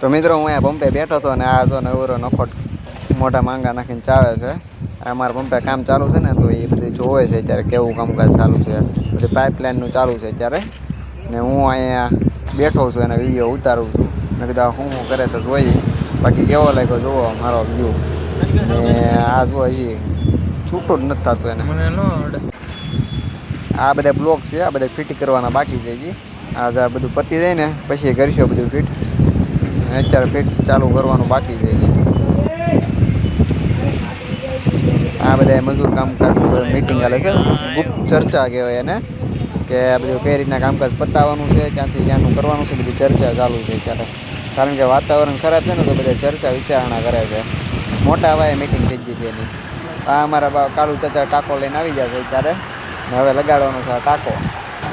તો મિત્રો હું અહીંયા પંપે બેઠો હતો અને આ જો નવરો નખોટ મોટા માંગા નાખીને ચાવે છે. અમારા પંપે કામ ચાલુ છે ને તો એ બધું જોવે છે અત્યારે કેવું કામકાજ ચાલુ છે. બધી પાઇપલાઇનનું ચાલુ છે અત્યારે ને હું અહીંયા બેઠો છું અને વિડીયો ઉતારું છું. મેં કીધું હું કરે છે જોઈ બાકી કેવો લાગ્યો જુઓ મારો વ્યૂ. ને આ જુઓ હજી છૂટું જ નથી થતું એને. આ બધા બ્લોક છે આ બધા ફિટ કરવાના બાકી છે હજી. આ બધું પતી જાય ને પછી કરીશું બધું ફિટ. અત્યારે ફિટ ચાલુ કરવાનું બાકી છે હજી. આ બધા મજૂર કામકાજ મીટિંગ ચાલે છે. ગુપ્ત ચર્ચા કહેવાય એને કે આ બધું કઈ રીતના કામકાજ પતાવવાનું છે ક્યાંથી ક્યાંનું કરવાનું છે બધી ચર્ચા ચાલુ છે અત્યારે. કારણ કે વાતાવરણ ખરાબ છે ને તો બધા ચર્ચા વિચારણા કરે છે. મોટા ભાઈ મીટિંગ થઈ ગઈ હતી એની. આ અમારા કાલુ ચાચા ટાંકો લઈને આવી જશે અત્યારે ને હવે લગાડવાનો છે આ ટાંકો.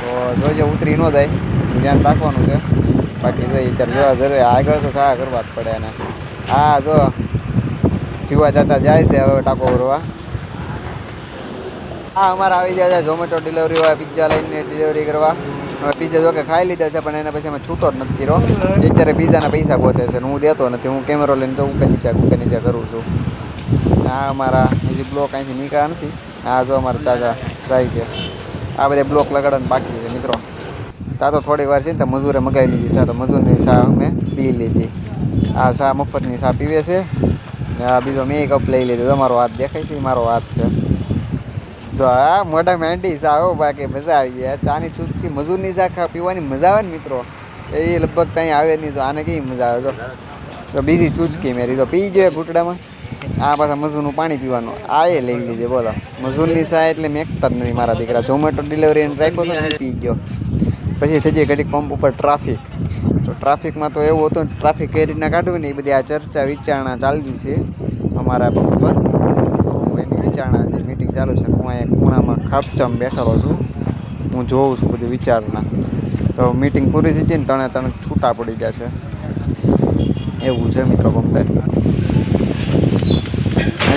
તો જોઈજો ઉતરી ન જાય ધ્યાન રાખવાનું છે. બાકી જોઈએ અત્યારે જોવા જરૂર આગળ તો સારા કરવા જ પડે એને. હા જો જીવા ચાચા જાય છે હવે ટાંકો ભરવા. હા અમારે આવી જાય છે ઝોમેટો ડિલિવરી હોય પિઝા લઈને ડિલિવરી કરવા. હવે પીઝા જો કે ખાઈ લીધા છે પણ એના પછી અમે છૂટો જ નથી કર્યો. અત્યારે પીઝાના પૈસા ગોતે છે હું દેતો નથી. હું કેમેરો લઈને તો ઉપર નીચે કરું છું. આ અમારા હજી બ્લોક અહીંથી નીકળ્યા નથી. આ જો અમારા ચાચા જાય છે. આ બધા બ્લોક લગાડવાનું બાકી છે મિત્રો. ત્યાં તો થોડી વાર છે ને તો મજૂરે મગાવી લીધી સા તો મજૂરની સા અમે પી લીધી. આ સા મફતની સા પીવે છે. આ બીજો મેં કપ લઈ લીધો. તમારો હાથ દેખાય છે મારો હાથ છે. જો હા મોટા મેંડી સા હો બાકી મજા આવી જાય. ચાની ચૂસકી મજૂરની સા પીવાની મજા આવે ને મિત્રો એ લગભગ ત્યાં આવે નહીં. તો આને કેવી મજા આવે તો બીજી ચૂસકી મેરી તો પી ગયો ઘૂંટડામાં. આ પાછા મજૂરનું પાણી પીવાનું આ એ લઈ લીધે બોલો. મજૂરની સા એટલે મેકતા જ નથી મારા દીકરા. ઝોમેટો ડિલિવરી એને રાખ્યો તો ને પી ગયો. પછી થઈ જાય ઘડીક પંપ ઉપર ટ્રાફિક. તો ટ્રાફિકમાં તો એવું હતું ને ટ્રાફિક કઈ રીતના કાઢવું ને એ બધી આ ચર્ચા વિચારણા ચાલતી છે અમારા પંપ પર. તો એની વિચારણા છે મીટિંગ ચાલુ છે. હું અહીંયા ખૂણામાં ખાપચામ બેઠેલો છું. હું જોઉં છું બધી વિચારણા. તો મીટિંગ પૂરી થઈ જાય ને તણે છૂટા પડી જશે એવું છે મિત્રો પંપે.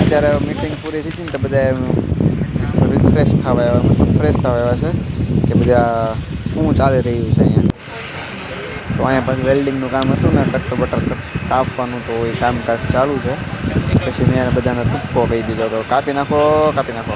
અત્યારે મીટિંગ પૂરી થઈ ને તો બધા રિફ્રેશ થવા મતલબ ફ્રેશ થવા આવ્યા છે કે બધા શું ચાલી રહ્યું છે અહીંયા. તો અહીંયા પાછું વેલ્ડિંગનું કામ હતું ને કટ બટર કાપવાનું તો એ કામકાજ ચાલુ છે. પછી મેં બધાને ટૂંકો કહી દીધો તો કાપી નાખો કાપી નાખો.